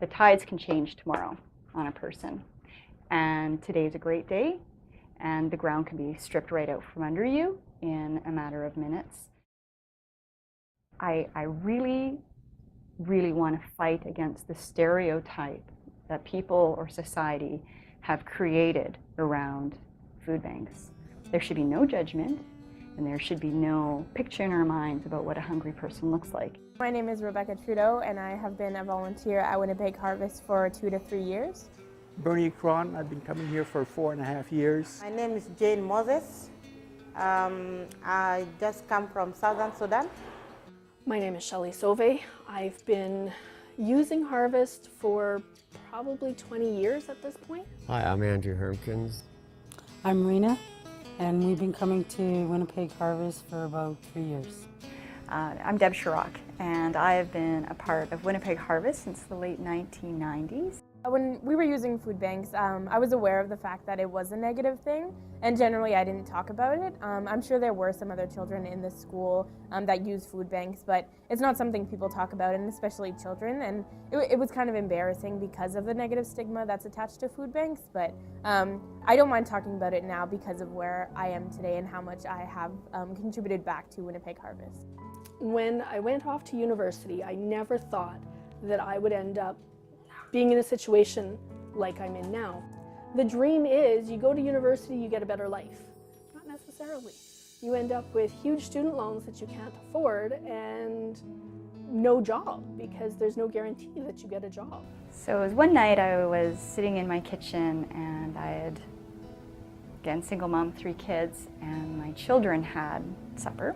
The tides can change tomorrow on a person. And today's a great day, and the ground can be stripped right out from under you in a matter of minutes. I really, really want to fight against the stereotype that people or society have created around food banks. There should be no judgment, and there should be no picture in our minds about what a hungry person looks like. My name is Rebecca Trudeau, and I have been a volunteer at Winnipeg Harvest for 2 to 3 years. Bernie Cron, I've been coming here for 4.5 years. My name is Jane Moses. I just come from Southern Sudan. My name is Shelley Sauvé. I've been using Harvest for probably 20 years at this point. Hi, I'm Andrew Hermkins. I'm Rena, and we've been coming to Winnipeg Harvest for about 3 years. I'm Deb Sharrock, and I have been a part of Winnipeg Harvest since the late 1990s. When we were using food banks, I was aware of the fact that it was a negative thing, and generally I didn't talk about it. I'm sure there were some other children in the school that use food banks, but it's not something people talk about, and especially children, and it was kind of embarrassing because of the negative stigma that's attached to food banks, but I don't mind talking about it now because of where I am today and how much I have contributed back to Winnipeg Harvest. When I went off to university, I never thought that I would end up being in a situation like I'm in now. The dream is you go to university, you get a better life. Not necessarily. You end up with huge student loans that you can't afford and no job because there's no guarantee that you get a job. So it was one night I was sitting in my kitchen, and I had, again, single mom, 3 kids, and my children had supper,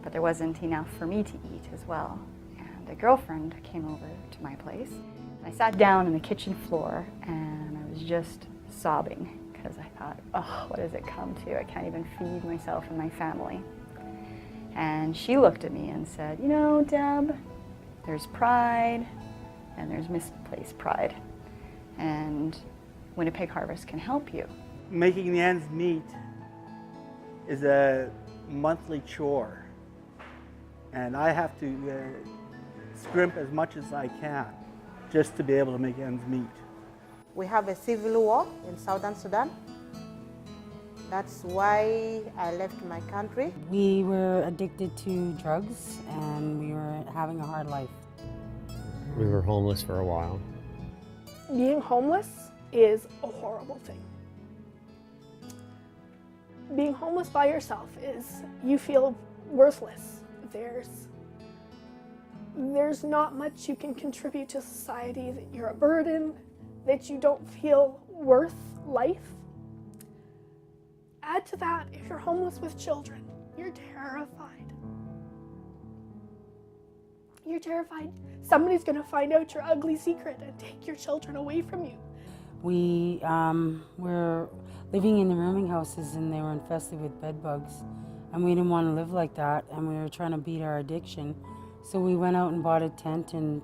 but there wasn't enough for me to eat as well. And a girlfriend came over to my place. I sat down on the kitchen floor, and I was just sobbing because I thought, oh, what has it come to? I can't even feed myself and my family. And she looked at me and said, you know, Deb, there's pride and there's misplaced pride, and Winnipeg Harvest can help you. Making the ends meet is a monthly chore, and I have to scrimp as much as I can just to be able to make ends meet. We have a civil war in Southern Sudan. That's why I left my country. We were addicted to drugs, and we were having a hard life. We were homeless for a while. Being homeless is a horrible thing. Being homeless by yourself is, you feel worthless. There's not much you can contribute to society, that you're a burden, that you don't feel worth life. Add to that, if you're homeless with children, you're terrified. You're terrified somebody's gonna find out your ugly secret and take your children away from you. We were living in the rooming houses, and they were infested with bed bugs, and we didn't want to live like that, and we were trying to beat our addiction. So we went out and bought a tent and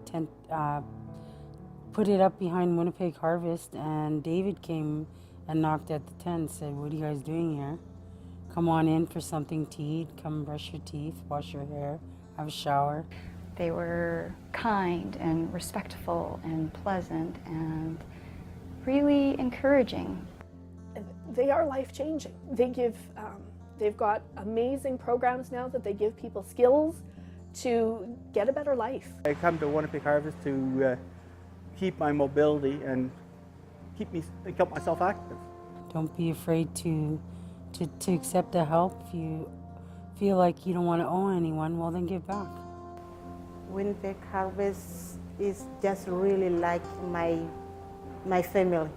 put it up behind Winnipeg Harvest, and David came and knocked at the tent and said, what are you guys doing here? Come on in for something to eat, come brush your teeth, wash your hair, have a shower. They were kind and respectful and pleasant and really encouraging. They are life-changing. They've got amazing programs now that they give people skills to get a better life. I come to Winnipeg Harvest to keep my mobility and keep myself active. Don't be afraid to accept the help. If you feel like you don't want to owe anyone, well then give back. Winnipeg Harvest is just really like my family.